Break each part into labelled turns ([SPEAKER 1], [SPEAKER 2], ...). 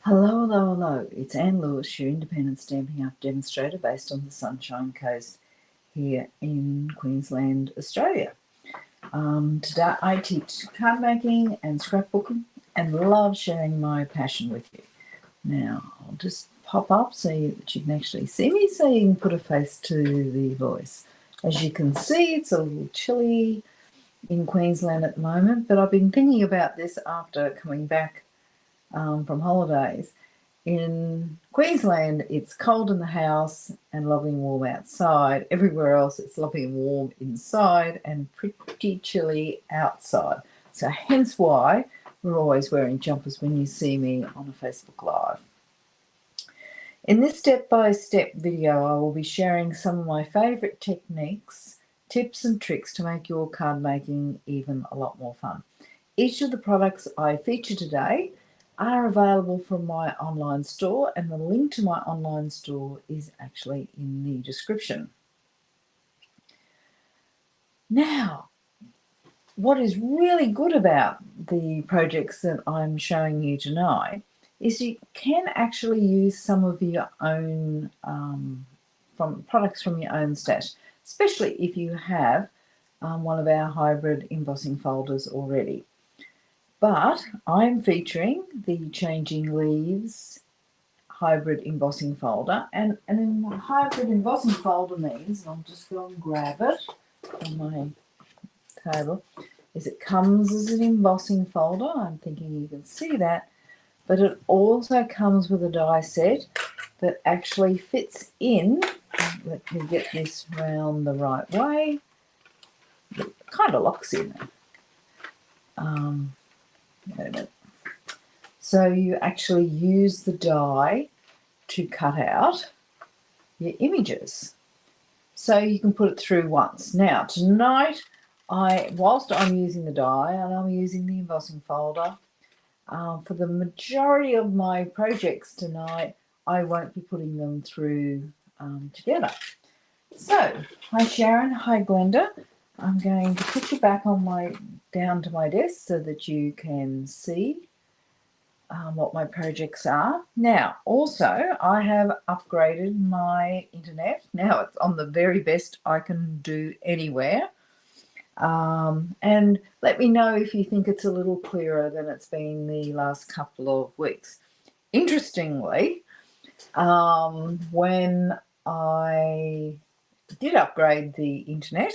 [SPEAKER 1] Hello, hello, hello. It's Anne Lewis, your independent Stampin' Up demonstrator based on the Sunshine Coast here in Queensland, Australia. Today I teach card making and scrapbooking and love sharing my passion with you. Now, I'll just pop up so that you can actually see me, so you can put a face to the voice. As you can see, it's a little chilly in Queensland at the moment, but I've been thinking about this after coming back from holidays. In Queensland, it's cold in the house and lovely and warm outside. Everywhere else, it's lovely and warm inside and pretty chilly outside. So hence why we're always wearing jumpers when you see me on a Facebook Live. In this step-by-step video, I will be sharing some of my favourite techniques, tips and tricks to make your card making even a lot more fun. Each of the products I feature today are available from my online store, and the link to my online store is actually in the description. Now, what is really good about the projects that I'm showing you tonight is you can actually use some of your own from products from your own stash, especially if you have one of our hybrid embossing folders already. But I'm featuring the Changing Leaves hybrid embossing folder, and in the hybrid embossing folder means, and I'll just go and grab it from my table, is it comes as an embossing folder. I'm thinking you can see that, but it also comes with a die set that actually fits in. Let me get this round the right way. It kind of locks in. So you actually use the die to cut out your images. So you can put it through once. Now tonight, whilst I'm using the die and I'm using the embossing folder, for the majority of my projects tonight, I won't be putting them through together. So, hi Sharon, hi Glenda. I'm going to put you back on down to my desk so that you can see what my projects are. Now, also, I have upgraded my internet. Now it's on the very best I can do anywhere. And let me know if you think it's a little clearer than it's been the last couple of weeks. Interestingly, when I did upgrade the internet,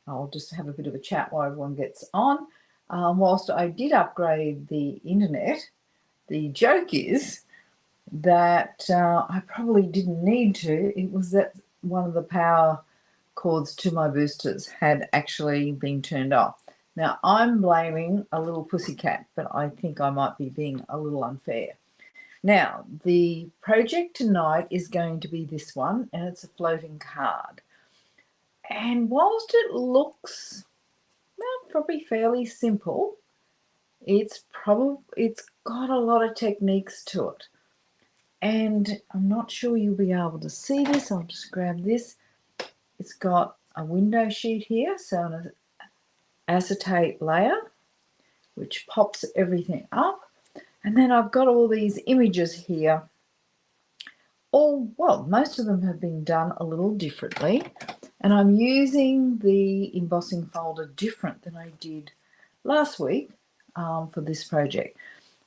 [SPEAKER 1] I'll just have a bit of a chat while everyone gets on. Whilst I did upgrade the internet, the joke is that I probably didn't need to. It was that one of the power cords to my boosters had actually been turned off. Now, I'm blaming a little pussycat, but I think I might be being a little unfair. Now, the project tonight is going to be this one, and it's a floating card. And whilst it looks, well, probably fairly simple, it's got a lot of techniques to it. And I'm not sure you'll be able to see this. I'll just grab this. It's got a window sheet here, so an acetate layer, which pops everything up. And then I've got all these images here. Well, most of them have been done a little differently. And I'm using the embossing folder different than I did last week for this project.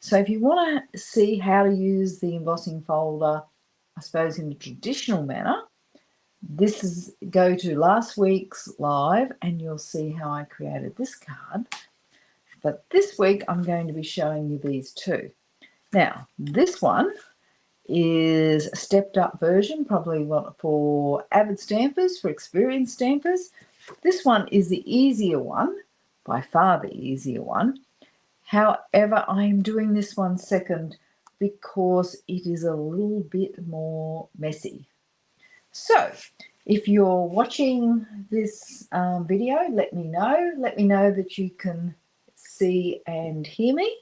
[SPEAKER 1] So if you want to see how to use the embossing folder, I suppose in a traditional manner, go to last week's live and you'll see how I created this card. But this week I'm going to be showing you these two. Now, this one is a stepped up version, probably for avid stampers, for experienced stampers. This one is the easier one, by far the easier one. However, I am doing this one second because it is a little bit more messy. So, if you're watching this video, let me know. Let me know that you can see and hear me.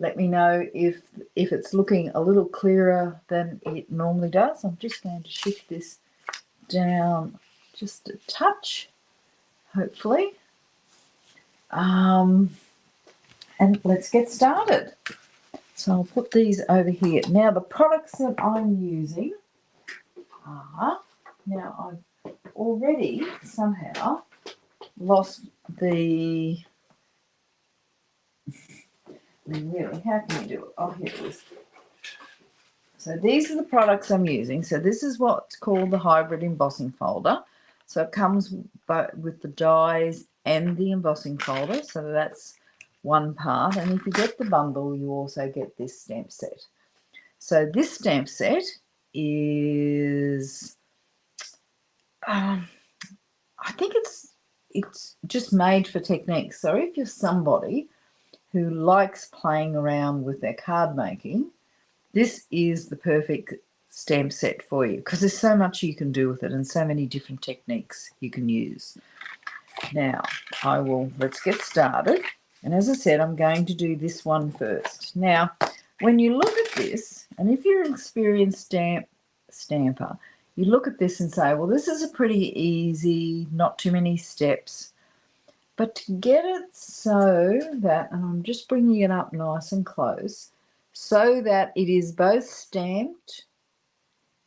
[SPEAKER 1] Let me know if it's looking a little clearer than it normally does. I'm just going to shift this down just a touch, hopefully. And let's get started. So I'll put these over here. Now the products that I'm using are, now I've already somehow lost the, really, how can you do it? Oh, here it is. So these are the products I'm using. So this is what's called the hybrid embossing folder. So it comes with the dies and the embossing folder. So that's one part. And if you get the bundle, you also get this stamp set. So this stamp set is, I think it's just made for techniques. So if you're somebody who likes playing around with their card making, this is the perfect stamp set for you because there's so much you can do with it and so many different techniques you can use. Now, let's get started. And as I said, I'm going to do this one first. Now, when you look at this, and if you're an experienced stamper, you look at this and say, well, this is a pretty easy, not too many steps. But to get it so that, and I'm just bringing it up nice and close, so that it is both stamped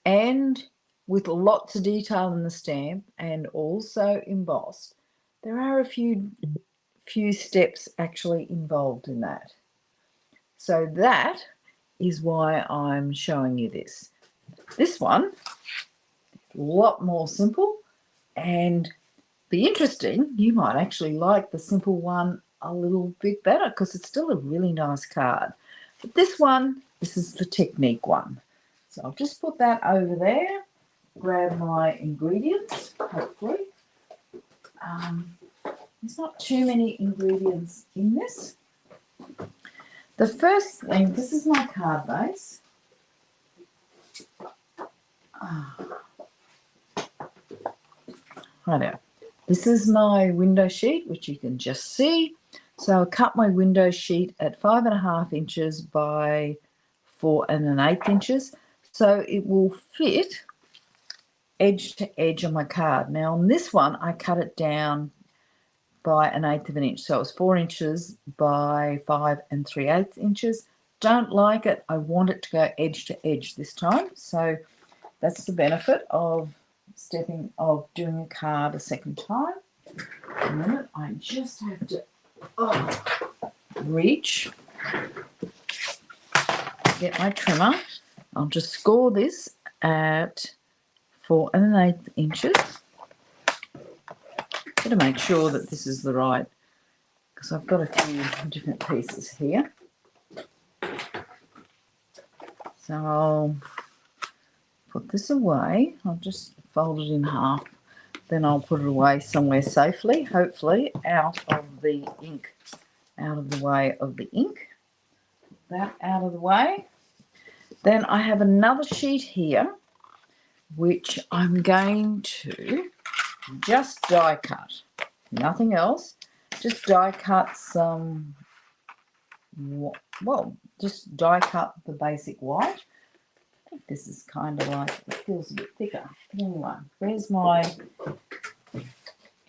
[SPEAKER 1] and with lots of detail in the stamp and also embossed, there are a few steps actually involved in that. So that is why I'm showing you this. This one, a lot more simple and be interesting. You might actually like the simple one a little bit better because it's still a really nice card. But this one, this is the technique one. So I'll just put that over there, grab my ingredients, hopefully. There's not too many ingredients in this. The first thing, this is my card base. Righto. This is my window sheet, which you can just see. So I'll cut my window sheet at 5.5 inches by 4 1/8 inches. So it will fit edge to edge on my card. Now on this one, I cut it down by 1/8 of an inch. So it's 4 inches by 5 3/8 inches. Don't like it. I want it to go edge to edge this time. So that's the benefit of doing a card a second time. A minute, I just have to reach, get my trimmer. I'll just score this at 4 1/8 inches. Got to make sure that this is the right, because I've got a few different pieces here. So I'll put this away. I'll just fold it in half. Then I'll put it away somewhere safely, hopefully out of the ink, out of the way of the ink. That out of the way. Then I have another sheet here, which I'm going to just die cut. Nothing else. Just die cut some, well, just die cut the basic white. I think this is kind of like, it feels a bit thicker. But anyway, where's my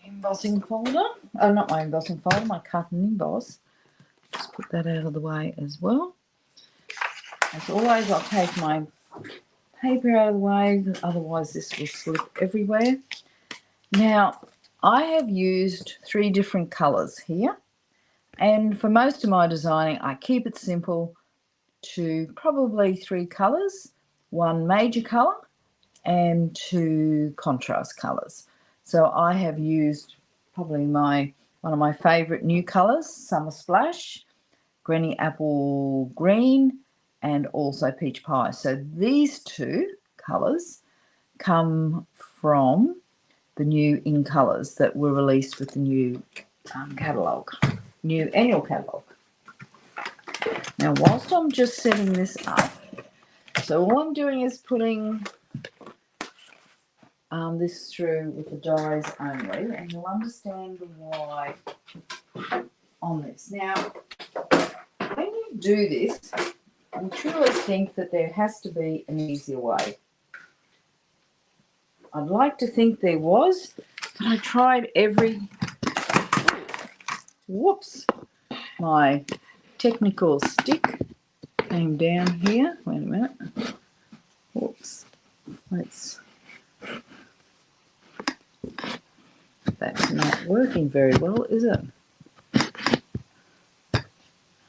[SPEAKER 1] embossing folder? Oh, not my embossing folder, my cut and emboss. Just put that out of the way as well. As always, I'll take my paper out of the way, otherwise this will slip everywhere. Now, I have used 3 different colours here, and for most of my designing, I keep it simple to probably 3 colours, 1 major colour and 2 contrast colours. So I have used probably one of my favourite new colours, Summer Splash, Granny Apple Green, and also Peach Pie. So these 2 colours come from the new in colours that were released with the new catalogue, new annual catalogue. Now, whilst I'm just setting this up, so all I'm doing is putting this through with the dies only, and you'll understand the why on this. Now, when you do this, I truly think that there has to be an easier way. I'd like to think there was, but I tried whoops, my technical stick came down here. Wait a minute. Whoops. That's not working very well, is it?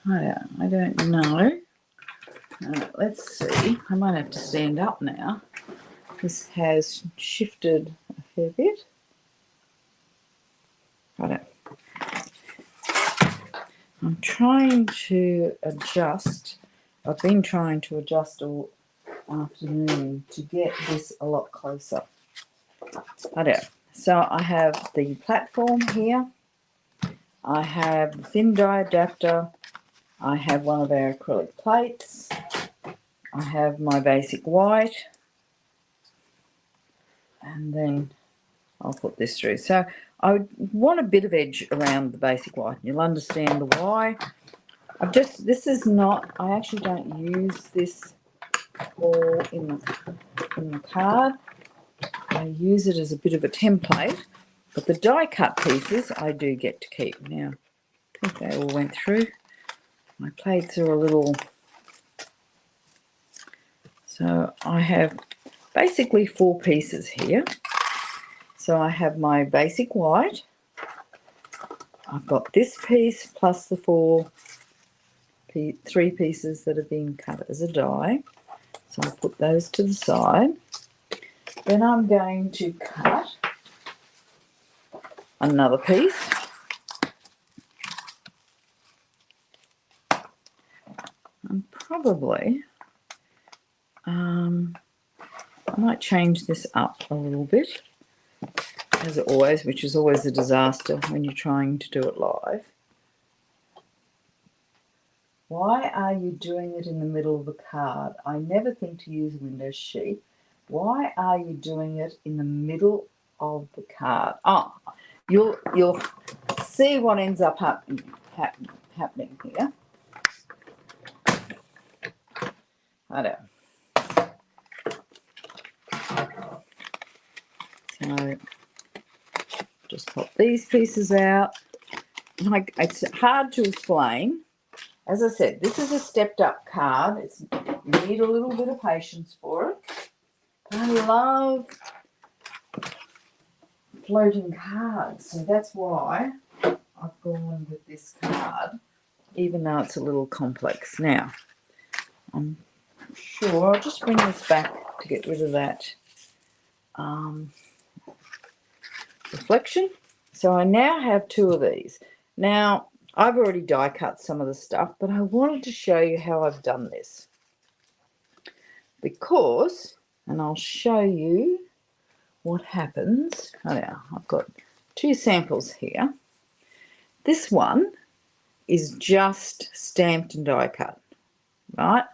[SPEAKER 1] I don't know. Let's see. I might have to stand up now. This has shifted a fair bit. I'm trying to adjust. I've been trying to adjust all afternoon to get this a lot closer. So I have the platform here. I have the thin die adapter. I have one of our acrylic plates. I have my basic white. And then I'll put this through. So I want a bit of edge around the basic white. You'll understand the why. This is not, I actually don't use this all in the card. I use it as a bit of a template. But the die cut pieces I do get to keep. Now, I think they all went through. My plates are a little... So I have basically 4 pieces here. So I have my basic white. I've got this piece plus the 3 pieces that have been cut as a die. So I'll put those to the side. Then I'm going to cut another piece. And probably, I might change this up a little bit, as always, which is always a disaster when you're trying to do it live. Why are you doing it in the middle of the card? I never think to use a window sheet. Why are you doing it in the middle of the card? Oh, you'll see what ends up happening here. I know. So just pop these pieces out. Like, it's hard to explain. As I said, this is a stepped up card. You need a little bit of patience for it. I love floating cards, so that's why I've gone with this card, even though it's a little complex. Now, I'm sure I'll just bring this back to get rid of that reflection. So I now have 2 of these. Now, I've already die cut some of the stuff, but I wanted to show you how I've done this. Because, and I'll show you what happens. Oh yeah, I've got 2 samples here. This one is just stamped and die cut, right?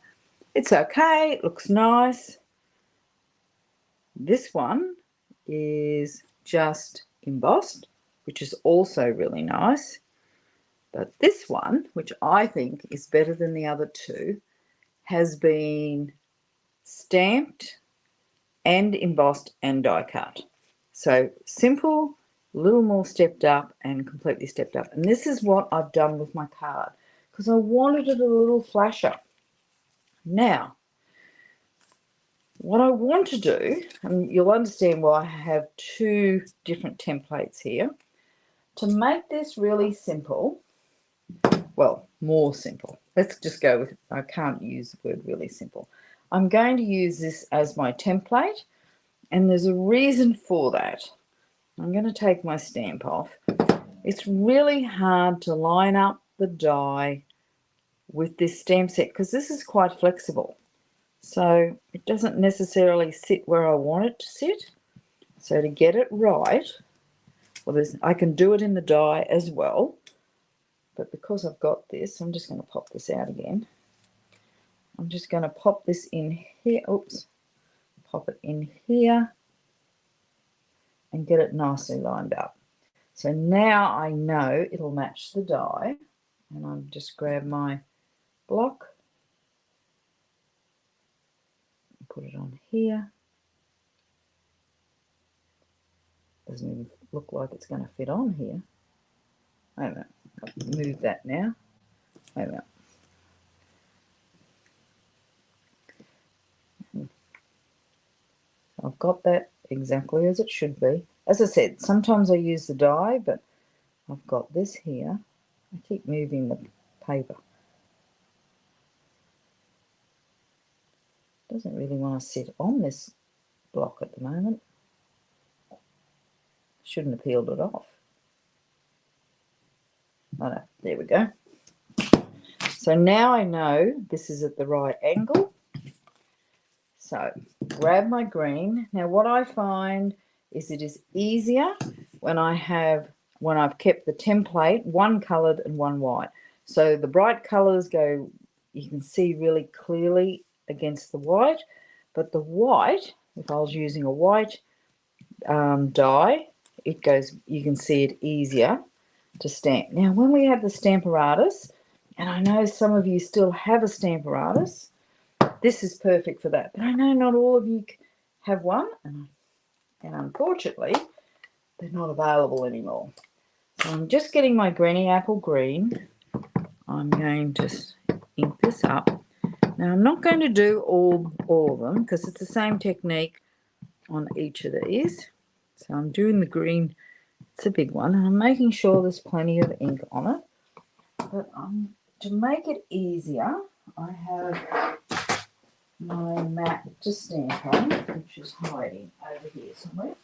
[SPEAKER 1] It's okay, it looks nice. This one is just embossed, which is also really nice. But this one, which I think is better than the other 2, has been stamped and embossed and die cut. So simple, a little more stepped up and completely stepped up. And this is what I've done with my card because I wanted it a little flasher. Now, what I want to do, and you'll understand why I have 2 different templates here, to make this really simple, well, more simple. Let's just go with, I can't use the word really simple. I'm going to use this as my template, and there's a reason for that. I'm going to take my stamp off. It's really hard to line up the die with this stamp set because this is quite flexible. So it doesn't necessarily sit where I want it to sit. So to get it right, well, I can do it in the die as well. But because I've got this, I'm just going to pop this out again. I'm just going to pop this in here. Oops. Pop it in here and get it nicely lined up. So now I know it'll match the die. And I'll just grab my block. Put it on here. Doesn't even look like it's going to fit on here. Wait a minute. I'll move that now. Wait a minute. I've got that exactly as it should be. As I said, sometimes I use the die, but I've got this here. I keep moving the paper. Doesn't really want to sit on this block at the moment. Shouldn't have peeled it off. Oh no, there we go. So now I know this is at the right angle. So grab my green. Now what I find is it is easier when I've kept the template one coloured and one white. So the bright colours go, you can see really clearly against the white, but the white, if I was using a white die, it goes, you can see it easier to stamp. Now when we have the Stamparatus, and I know some of you still have a Stamparatus, this is perfect for that. But I know not all of you have one, and unfortunately, they're not available anymore. So I'm just getting my Granny Apple Green. I'm going to ink this up. Now I'm not going to do all of them because it's the same technique on each of these. So I'm doing the green. It's a big one, and I'm making sure there's plenty of ink on it. But to make it easier, I have my mat to stamp on, which is hiding over here somewhere.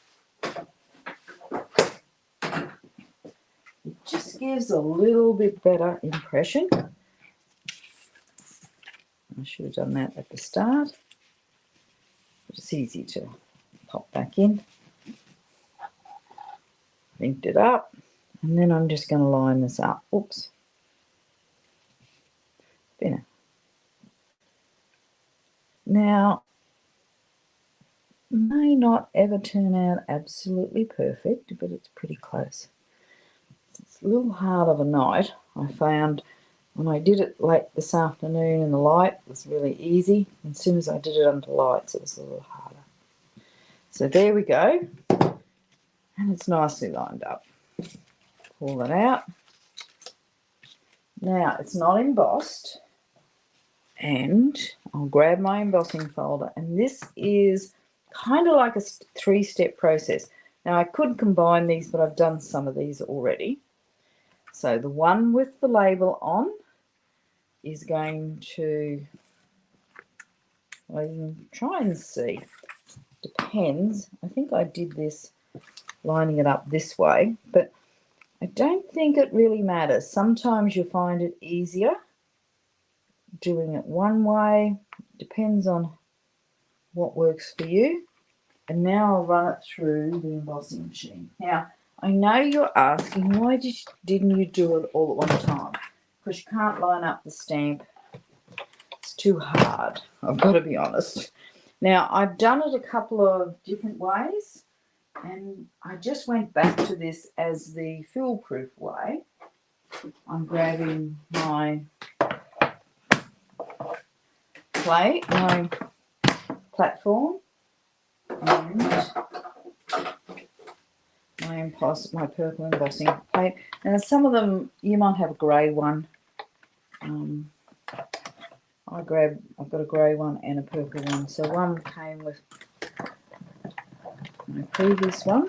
[SPEAKER 1] It just gives a little bit better impression. I should have done that at the start. But it's easy to pop back in. Inked it up, and then I'm just going to line this up. Oops. There. Now, may not ever turn out absolutely perfect, but it's pretty close. It's a little hard of a night. I found when I did it late this afternoon in the light, it was really easy. As soon as I did it under lights, it was a little harder. So there we go. And it's nicely lined up. Pull that out. Now, it's not embossed. And I'll grab my embossing folder. And this is kind of like a 3-step process. Now, I could combine these, but I've done some of these already. So the one with the label on is going to, well, you can try and see. Depends. I think I did this lining it up this way, but I don't think it really matters. Sometimes you'll find it easier doing it one way. Depends on what works for you. And now I'll run it through the embossing machine. Now, I know you're asking, why didn't you do it all at one time? Because you can't line up the stamp. It's too hard, I've got to be honest. Now, I've done it a couple of different ways, and I just went back to this as the foolproof way. I'm grabbing my plate, my platform, and my purple embossing plate. Now, some of them, you might have a grey one. I've got a grey one and a purple one. So one came with my previous one.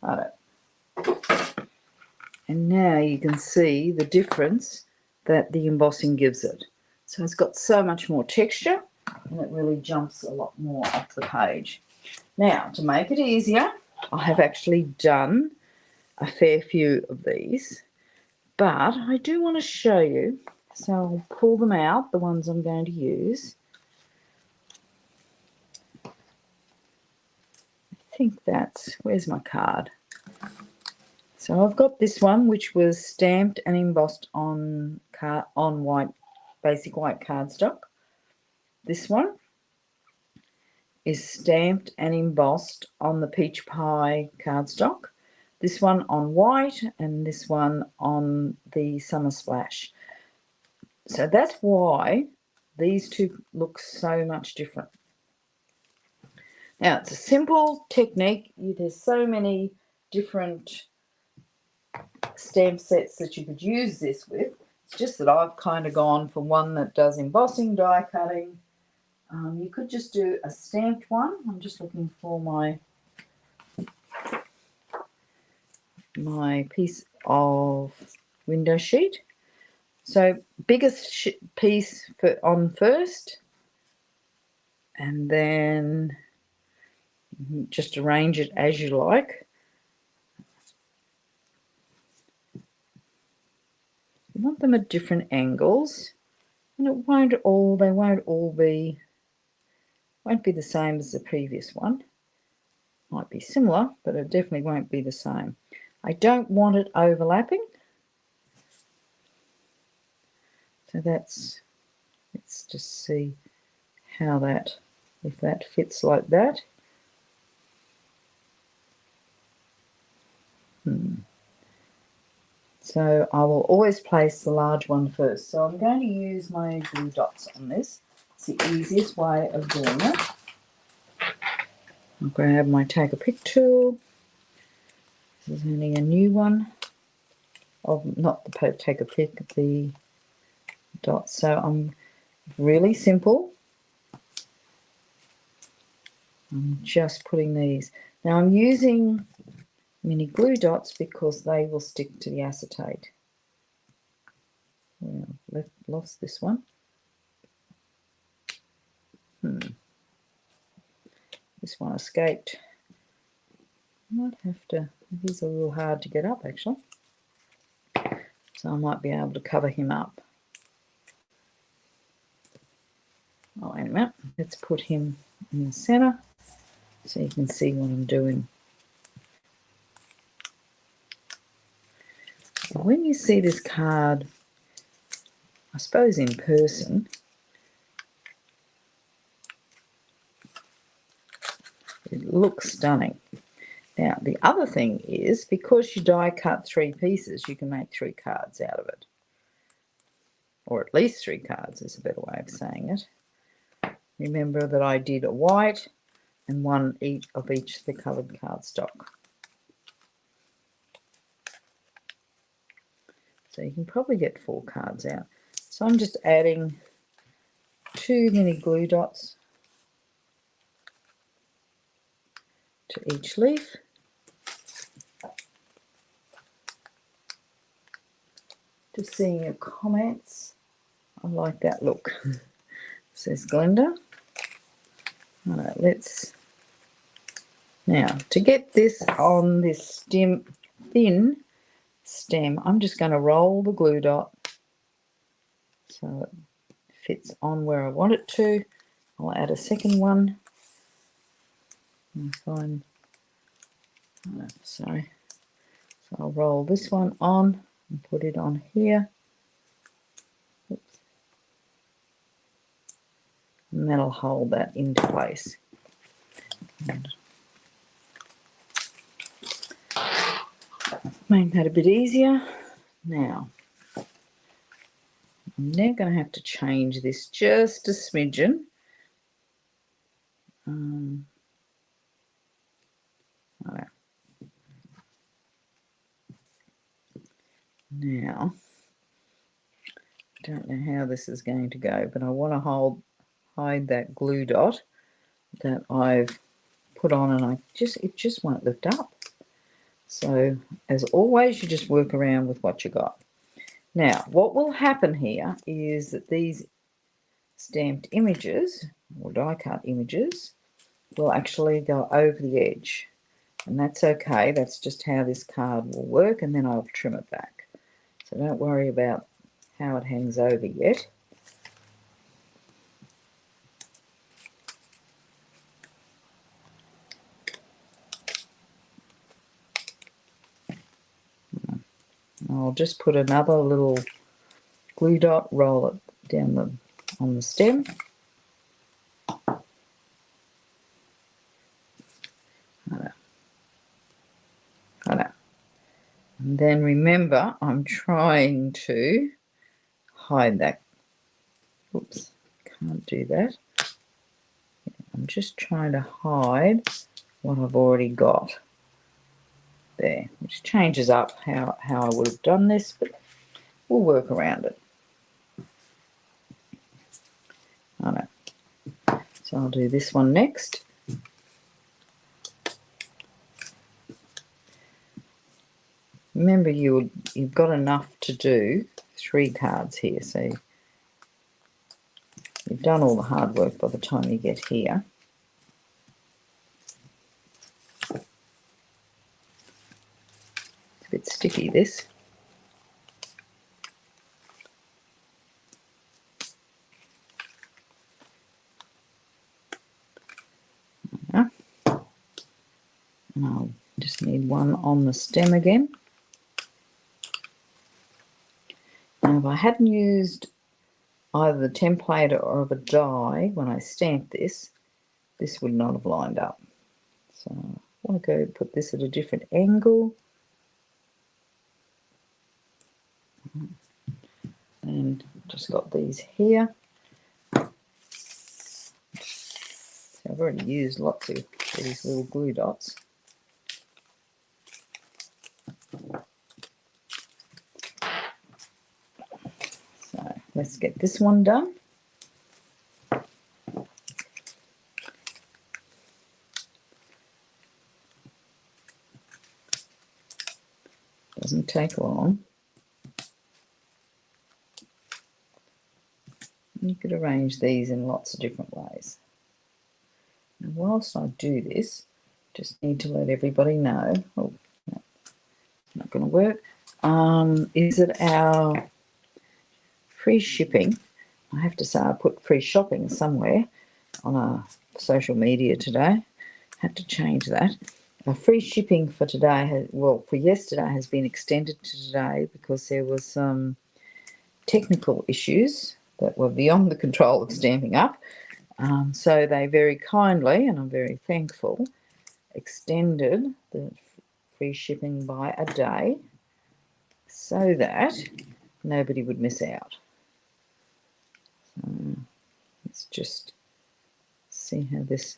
[SPEAKER 1] Right. And now you can see the difference that the embossing gives it. So it's got so much more texture, and it really jumps a lot more off the page. Now, to make it easier, I have actually done a fair few of these, but I do want to show you. So I'll pull them out, the ones I'm going to use. I think that's, where's my card? So I've got this one, which was stamped and embossed on white, basic white cardstock. This one is stamped and embossed on the peach pie cardstock. This one on white, and this one on the Summer Splash. So that's why these two look so much different. Now, it's a simple technique. There's so many different stamp sets that you could use this with. It's just that I've kind of gone for one that does embossing, die cutting. You could just do a stamped one. I'm just looking for my piece of window sheet. So biggest piece on first, and then just arrange it as you like. You want them at different angles, and they won't all be the same as the previous one. Might be similar, but it definitely won't be the same. I don't want it overlapping. So let's just see how if that fits like that. So I will always place the large one first. So I'm going to use my glue dots on this. It's the easiest way of doing it. I'll grab my take a pick tool. This is only a new one. Not the take a pick, the dots. So I'm really simple. I'm just putting these. Now I'm using mini glue dots because they will stick to the acetate. Well, lost this one. This one escaped. I might have to, he's a little hard to get up actually. So I might be able to cover him up. Oh, wait a minute. Let's put him in the center so you can see what I'm doing. When you see this card, I suppose in person, it looks stunning. Now, the other thing is, because you die cut 3 pieces, you can make 3 cards out of it. Or at least 3 cards is a better way of saying it. Remember that I did a white and one of each of the coloured cardstock. So you can probably get 4 cards out. So I'm just adding 2 mini glue dots to each leaf. Just seeing your comments. I like that look, says Glenda. All right, now to get this on this thin stem, I'm just going to roll the glue dot so it fits on where I want it to. I'll add a second one. So I'll roll this one on and put it on here. Oops. And that'll hold that into place. Make that a bit easier. Now, I'm now going to have to change this just a smidgen. Now, I don't know how this is going to go, but I want to hide that glue dot that I've put on, and it just won't lift up. So as always, you just work around with what you got. Now, what will happen here is that these stamped images or die cut images will actually go over the edge, and that's okay. That's just how this card will work, and then I'll trim it back. So don't worry about how it hangs over yet. I'll just put another little glue dot, roll it down on the stem. And then remember, I'm trying to hide that. Oops, can't do that. I'm just trying to hide what I've already got there, which changes up how I would have done this, but we'll work around it. I know. So I'll do this one next. Remember, you've got enough to do 3 cards here, so you've done all the hard work by the time you get here. It's a bit sticky, this. And I'll just need one on the stem again. Now, if I hadn't used either the template or of a die when I stamped this, this would not have lined up. So I want to go put this at a different angle. And just got these here. So I've already used lots of these little glue dots. So let's get this one done. Doesn't take long. You could arrange these in lots of different ways. Now, whilst I do this, just need to let everybody know, oh, no, not going to work, is that our free shipping, I have to say I put free shopping somewhere on our social media today. Had to change that. Our free shipping for today, for yesterday, has been extended to today because there was some technical issues that were beyond the control of Stampin' Up. So they very kindly, and I'm very thankful, extended the free shipping by a day so that nobody would miss out. So let's just see how this...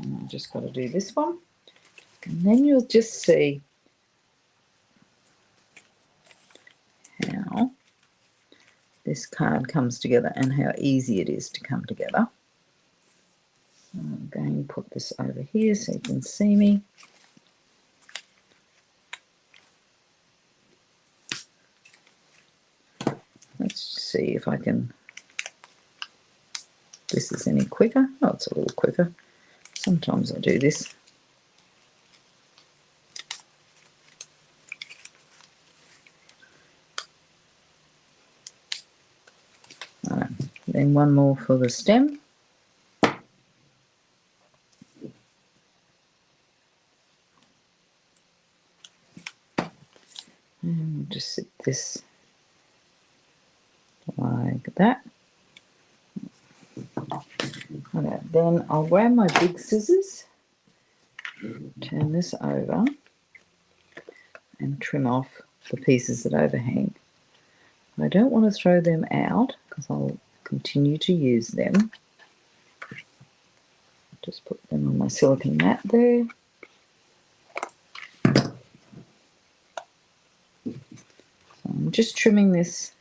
[SPEAKER 1] I've just got to do this one. And then you'll just see how this card comes together and how easy it is to come together. I'm going to put this over here so you can see me. Let's see if I can... This is any quicker. Oh, it's a little quicker. Sometimes I do this. Then one more for the stem. And we'll just sit this like that. Okay, then I'll grab my big scissors, turn this over, and trim off the pieces that overhang. I don't want to throw them out because I'll continue to use them. Just put them on my silicone mat there. So I'm just trimming this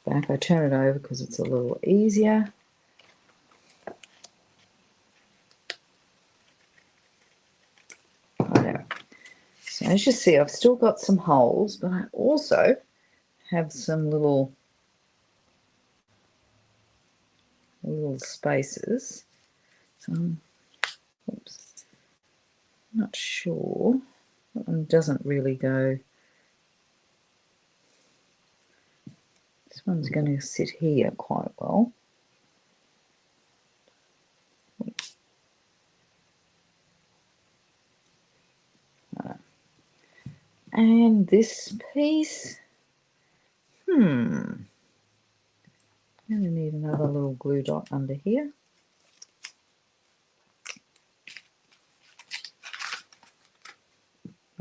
[SPEAKER 1] back. I turn it over because it's a little easier. So as you see, I've still got some holes, but I also have some little spaces. So oops, not sure. That one doesn't really go. This one's going to sit here quite well. And this piece, I'm going to need another little glue dot under here.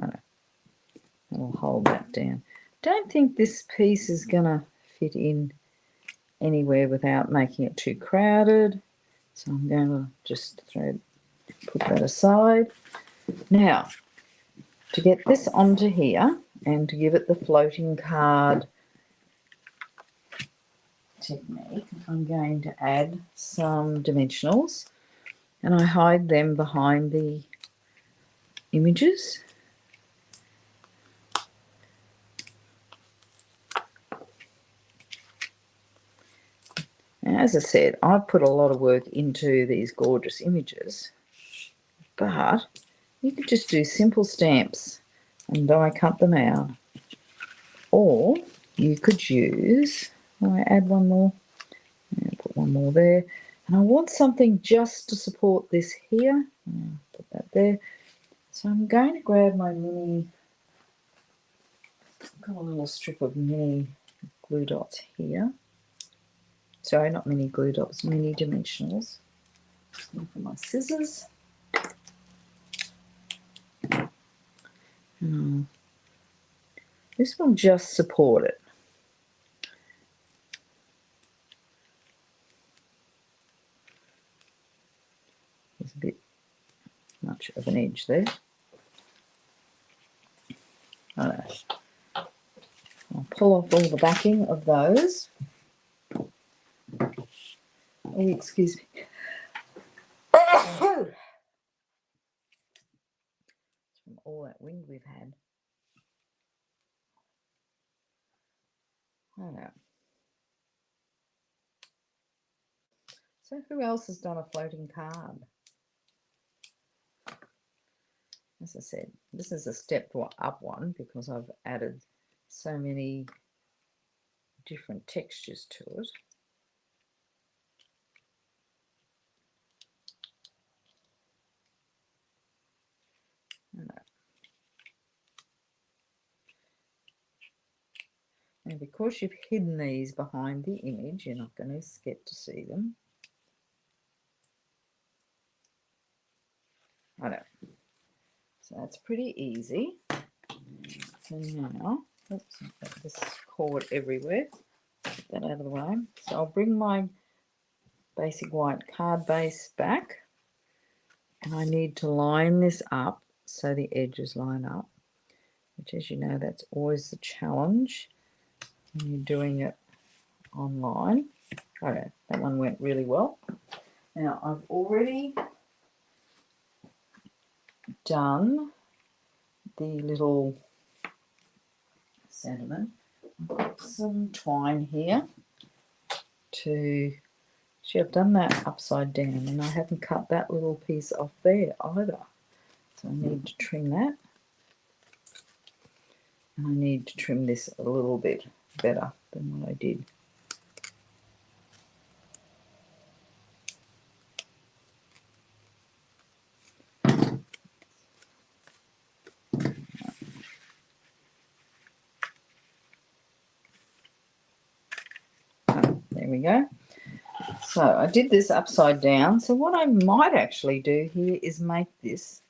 [SPEAKER 1] I'll hold that down. Don't think this piece is going to fit in anywhere without making it too crowded. So I'm going to just put that aside. Now, to get this onto here and to give it the floating card technique, I'm going to add some dimensionals, and I hide them behind the images. And as I said, I've put a lot of work into these gorgeous images, but you could just do simple stamps and die cut them out. Or you could use, I add one more, put one more there, and I want something just to support this here. Put that there. So I'm going to grab my mini, I've got a little strip of mini glue dots here. Sorry, not mini glue dots, mini dimensionals. Just looking for my scissors. This will just support it. There's a bit much of an edge there. I'll pull off all the backing of those. Oh, excuse me. From all that wind we've had. So who else has done a floating card? As I said, this is a step up one because I've added so many different textures to it. And because you've hidden these behind the image, you're not going to get to see them. So that's pretty easy. So now, oops, I've got this cord everywhere. Get that out of the way. So I'll bring my basic white card base back, and I need to line this up so the edges line up, which, as you know, that's always the challenge when you're doing it online. Okay, that one went really well. Now I've already done the little sentiment. I've got some twine here to, see, I've done that upside down and I haven't cut that little piece off there either. So I need to trim that. And I need to trim this a little bit better than what I did. There we go. So I did this upside down. So what I might actually do here is make this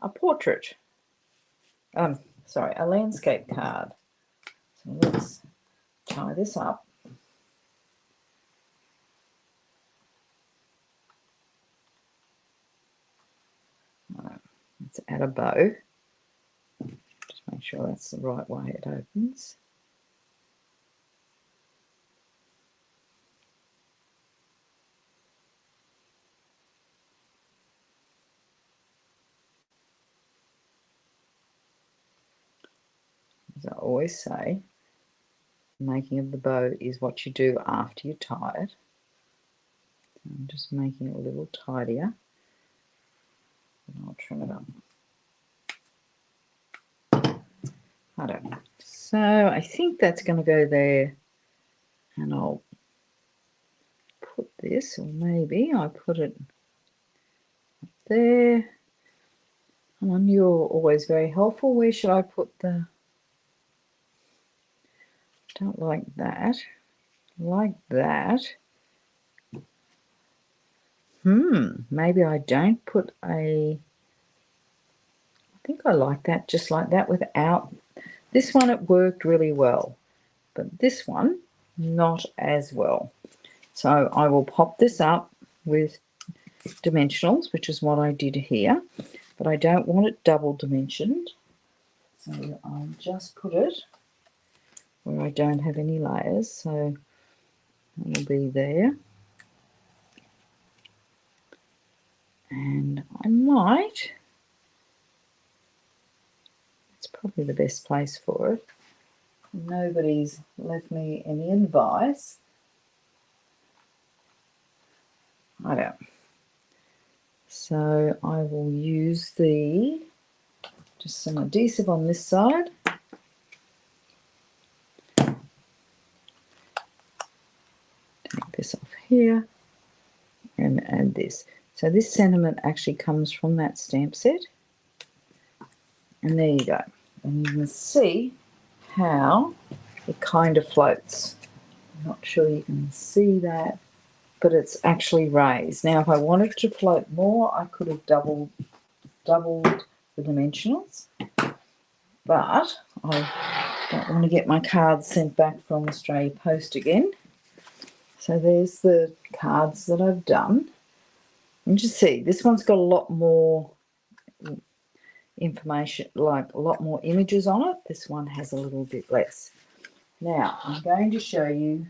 [SPEAKER 1] a portrait. Sorry, a landscape card. So let's tie this up. Let's add a bow. Just make sure that's the right way it opens. As I always say, making of the bow is what you do after you tie it. So I'm just making it a little tidier, and I'll trim it up. I don't know. So I think that's going to go there, and I'll put this, or maybe I put it up there. And you're always very helpful. Where should I put the... Don't like that. Like that. Maybe I don't put a... I think I like that, just like that, without... This one, it worked really well. But this one, not as well. So I will pop this up with dimensionals, which is what I did here. But I don't want it double dimensioned. So I'll just put it where I don't have any layers, so it'll be there. And I might, it's probably the best place for it. Nobody's left me any advice. I don't. So I will use just some adhesive on this side. Take this off here and add this. So this sentiment actually comes from that stamp set. And there you go. And you can see how it kind of floats. I'm not sure you can see that, but it's actually raised. Now, if I wanted to float more, I could have doubled the dimensionals, but I don't want to get my cards sent back from Australia Post again. So there's the cards that I've done. And you see, this one's got a lot more information, like a lot more images on it. This one has a little bit less. Now, I'm going to show you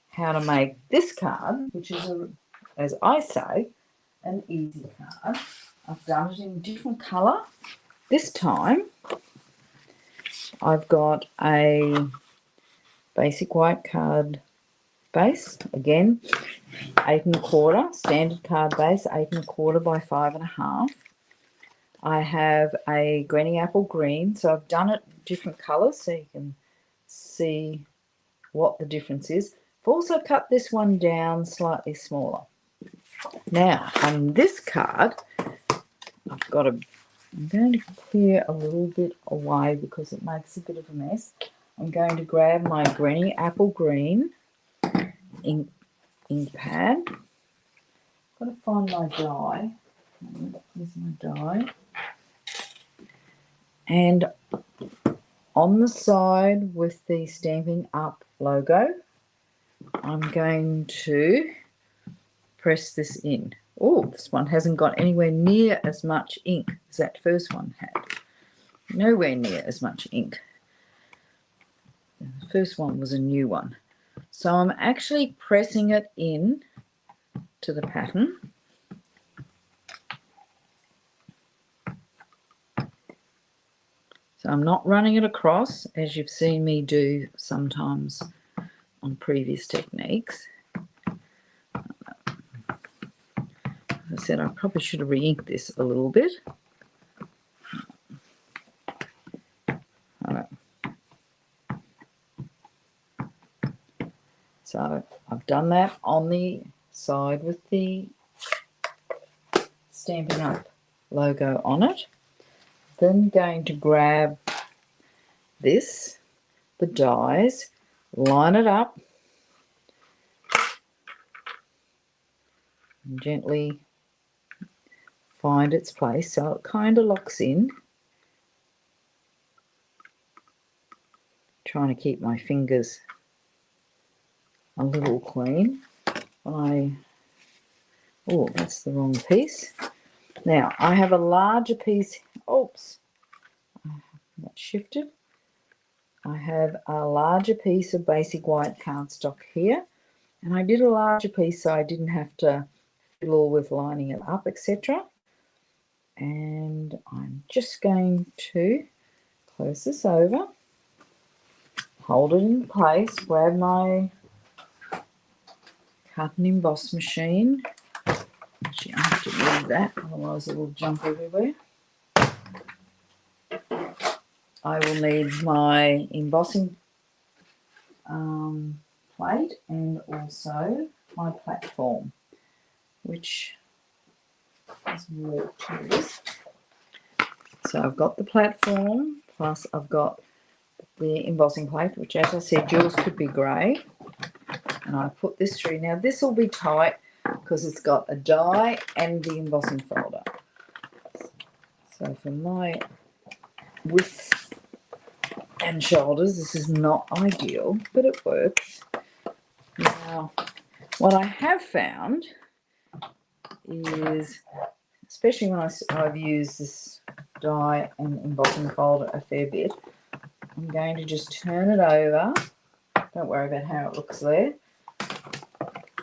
[SPEAKER 1] how to make this card, which is, as I say, an easy card. I've done it in different colour. This time, I've got a basic white card base. Again, 8 1/4, standard card base, 8 1/4 by 5 1/2. I have a granny apple green, so I've done it different colours so you can see what the difference is. I've also cut this one down slightly smaller. Now, on this card, I'm going to clear a little bit away because it makes a bit of a mess. I'm going to grab my granny apple green ink pad. I've got to find my die. Here's my die. And on the side with the Stampin' Up logo, I'm going to press this in. Oh, this one hasn't got anywhere near as much ink as that first one had. Nowhere near as much ink. The first one was a new one. So I'm actually pressing it in to the pattern. So I'm not running it across, as you've seen me do sometimes on previous techniques. As I said, I probably should have re-inked this a little bit. So I've done that on the side with the Stampin' Up logo on it. Then going to grab this, the dies, line it up, and gently find its place so it kind of locks in. Trying to keep my fingers a little clean. Oh, that's the wrong piece. Now I have a larger piece. Oops, that shifted. I have a larger piece of basic white cardstock here, and I did a larger piece so I didn't have to fiddle with lining it up, etc. And I'm just going to close this over, hold it in place, grab my cut and emboss machine. Actually, I have to move that, otherwise it will jump everywhere. I will need my embossing plate and also my platform, which is warped. So I've got the platform, plus I've got the embossing plate, which, as I said, yours could be grey. And I put this through. Now this will be tight because it's got a die and the embossing folder. So for my width and shoulders, this is not ideal, but it works. Now, what I have found is, especially when I've used this die and embossing folder a fair bit. I'm going to just turn it over. Don't worry about how it looks there.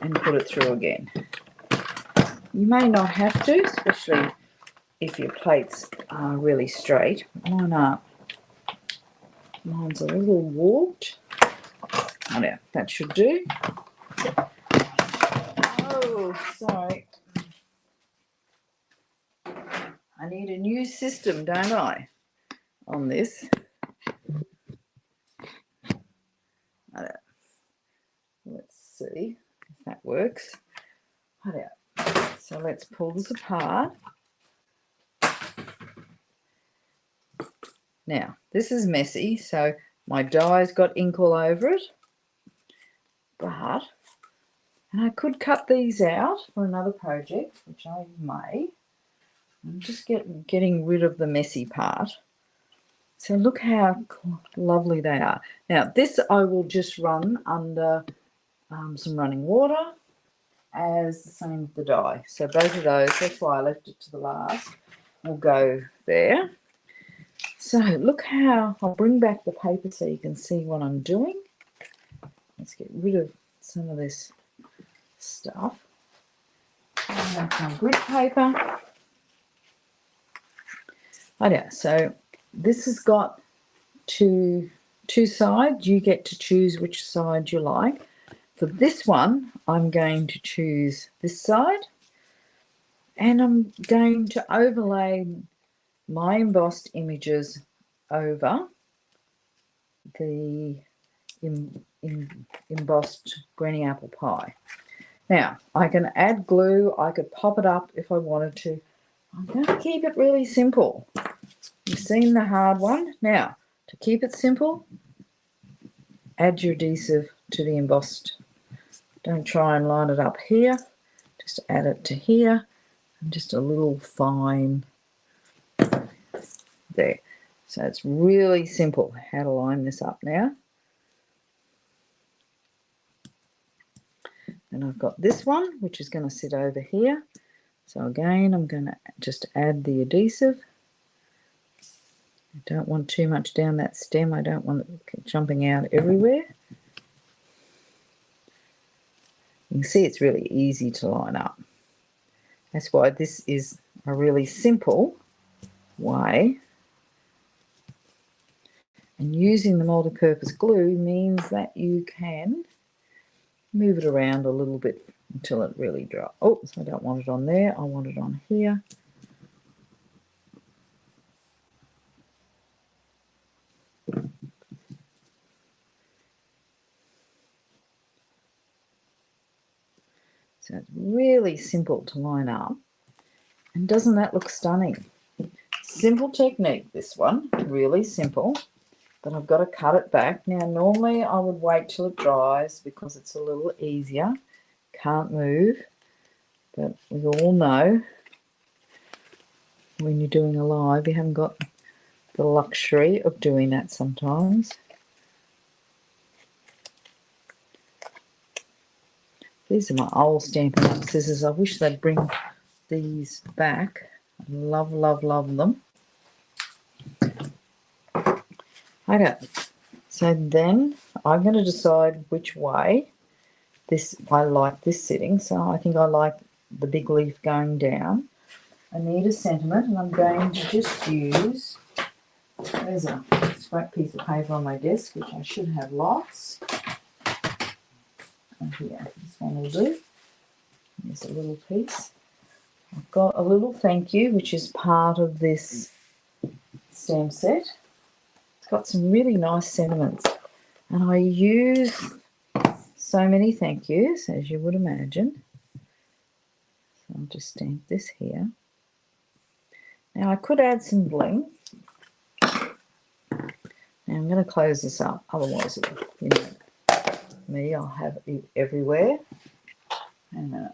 [SPEAKER 1] And put it through again. You may not have to, especially if your plates are really straight. Mine aren't. Mine's a little warped. Oh, yeah, that should do. Oh, sorry. I need a new system, don't I, on this? Let's see if that works. So let's pull this apart. Now, this is messy, so my die's got ink all over it. And I could cut these out for another project, which I may. I'm just getting rid of the messy part. So look how lovely they are. Now, this I will just run under some running water as the same with the die. So both of those, that's why I left it to the last, will go there. So look how, I'll bring back the paper so you can see what I'm doing. Let's get rid of some of this stuff. And some grit paper. Okay, so this has got two sides. You get to choose which side you like. For this one, I'm going to choose this side, and I'm going to overlay my embossed images over the embossed granny apple pie. Now, I can add glue. I could pop it up if I wanted to. I'm going to keep it really simple. You've seen the hard one. Now, to keep it simple, add your adhesive to the embossed. Don't try and line it up here. Just add it to here. And just a little fine there. So it's really simple how to line this up now. And I've got this one, which is going to sit over here. So again, I'm going to just add the adhesive. I don't want too much down that stem. I don't want it jumping out everywhere. You can see it's really easy to line up. That's why this is a really simple way. And using the multi-purpose glue means that you can move it around a little bit until it really dries. Oh, so I don't want it on there. I want it on here. So it's really simple to line up. And doesn't that look stunning? Simple technique, this one. Really simple. But I've got to cut it back. Now, normally I would wait till it dries because it's a little easier. Can't move. But we all know when you're doing a live, you haven't got the luxury of doing that sometimes. These are my old Stampin' Up scissors. I wish they'd bring these back. I love, love, love them. Okay, so then I'm going to decide which way I like this sitting. So I think I like the big leaf going down. I need a sentiment, and I'm going to just use, there's a scrap piece of paper on my desk, which I should have lots. And here, this one will do. There's a little piece. I've got a little thank you, which is part of this stamp set. It's got some really nice sentiments. And I use so many thank yous, as you would imagine. So I'll just stamp this here. Now I could add some bling. Now I'm going to close this up, otherwise, you know, me, I'll have it everywhere. Hang a minute.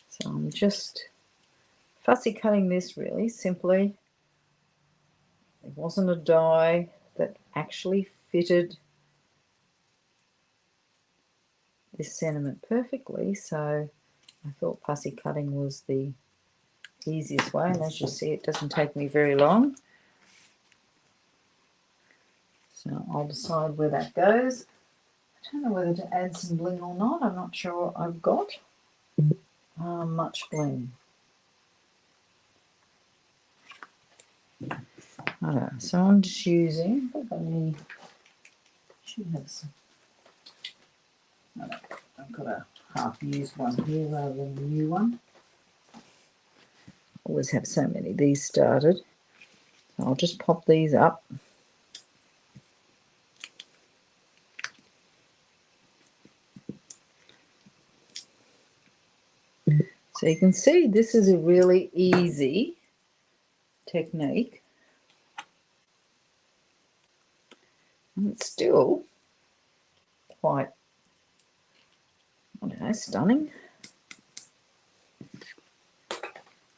[SPEAKER 1] So I'm just fussy cutting this really simply. It wasn't a die that actually fitted this sentiment perfectly, so I thought fussy cutting was the easiest way, and as you see, it doesn't take me very long. So I'll decide where that goes. I don't know whether to add some bling or not. I'm not sure I've got much bling. I don't know. So I'm just using, I think I need, should have some, I've got a half-used one here rather than a new one. Always have so many of these started. So I'll just pop these up. So you can see this is a really easy technique. And it's still quite, I don't know, stunning.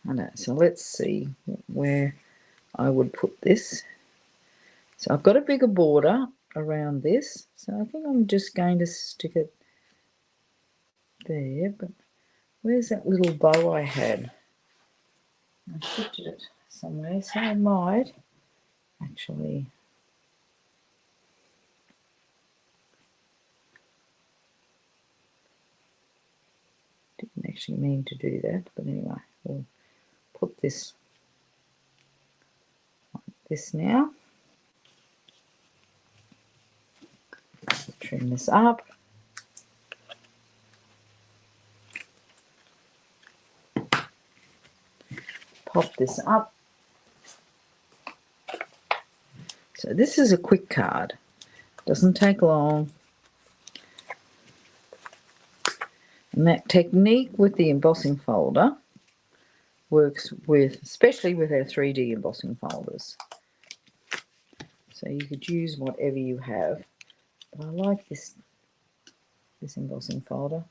[SPEAKER 1] I know. So let's see where I would put this. So I've got a bigger border around this. So I think I'm just going to stick it there. But where's that little bow I had? I shifted it somewhere. So I might actually... Didn't actually mean to do that. But anyway, we'll put this like this now. Trim this up. Pop this up. So this is a quick card. Doesn't take long. And that technique with the embossing folder works with, especially with our 3D embossing folders. So you could use whatever you have. But I like this embossing folder.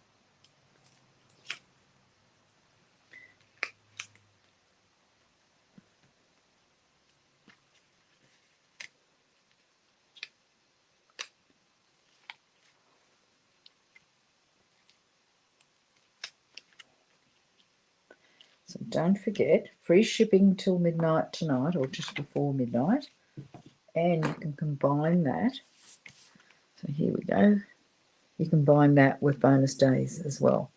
[SPEAKER 1] So don't forget, free shipping till midnight tonight, or just before midnight. And you can combine that. So here we go. You combine that with bonus days as well.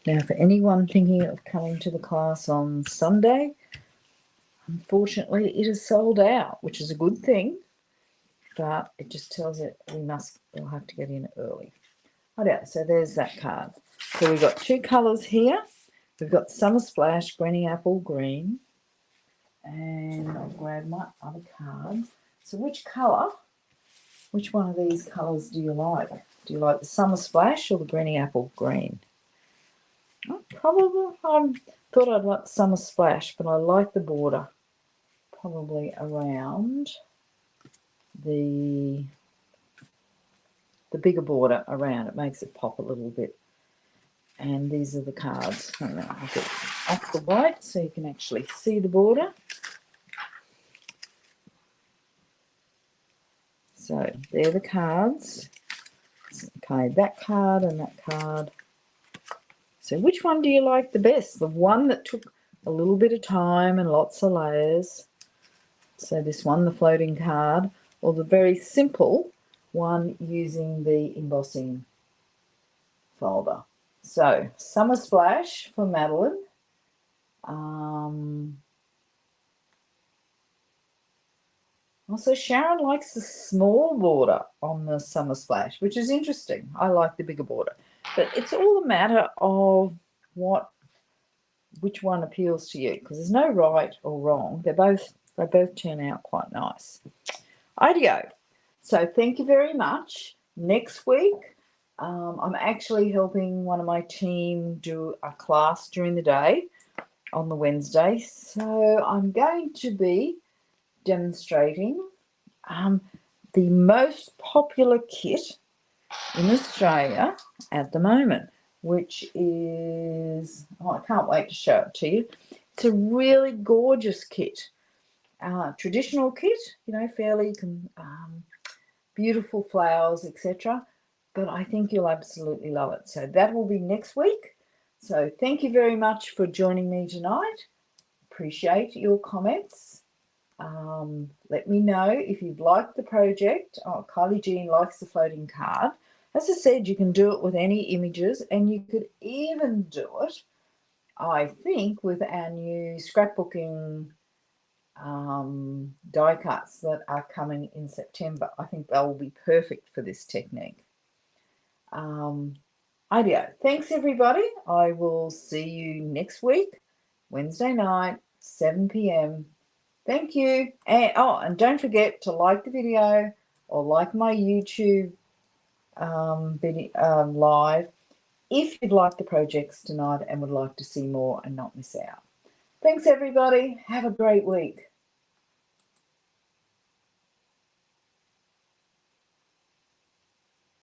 [SPEAKER 1] Now, for anyone thinking of coming to the class on Sunday, unfortunately, it is sold out, which is a good thing, but it just tells it we'll have to get in early. Okay, so there's that card. So we've got two colours here. We've got Summer Splash, Granny Apple Green, and I'll grab my other card. So which colour, which one of these colours do you like? Do you like the Summer Splash or the Granny Apple Green? Probably, I thought I'd like the Summer Splash, but I like the border probably around the bigger border around. It makes it pop a little bit. And these are the cards. I'll get off the white so you can actually see the border. So they're the cards. Okay, that card and that card. So which one do you like the best? The one that took a little bit of time and lots of layers. So this one, the floating card, or the very simple one using the embossing folder. So Summer Splash for Madeline. Also, Sharon likes the small border on the Summer Splash, which is interesting. I like the bigger border. But it's all a matter of which one appeals to you, because there's no right or wrong. They both turn out quite nice. Ideo. So thank you very much. Next week, I'm actually helping one of my team do a class during the day on the Wednesday. So I'm going to be demonstrating the most popular kit in Australia at the moment, which is, I can't wait to show it to you. It's a really gorgeous kit, traditional kit, fairly beautiful flowers, etc. but I think you'll absolutely love it. So that will be next week. So thank you very much for joining me tonight. Appreciate your comments. Let me know if you've liked the project. Oh, Kylie Jean likes the floating card. As I said, you can do it with any images, and you could even do it, I think, with our new scrapbooking die cuts that are coming in September. I think they will be perfect for this technique. Idea. Thanks, everybody. I will see you next week, Wednesday night, 7 p.m. Thank you. And don't forget to like the video or like my YouTube video live if you've liked the projects tonight and would like to see more and not miss out. Thanks, everybody. Have a great week.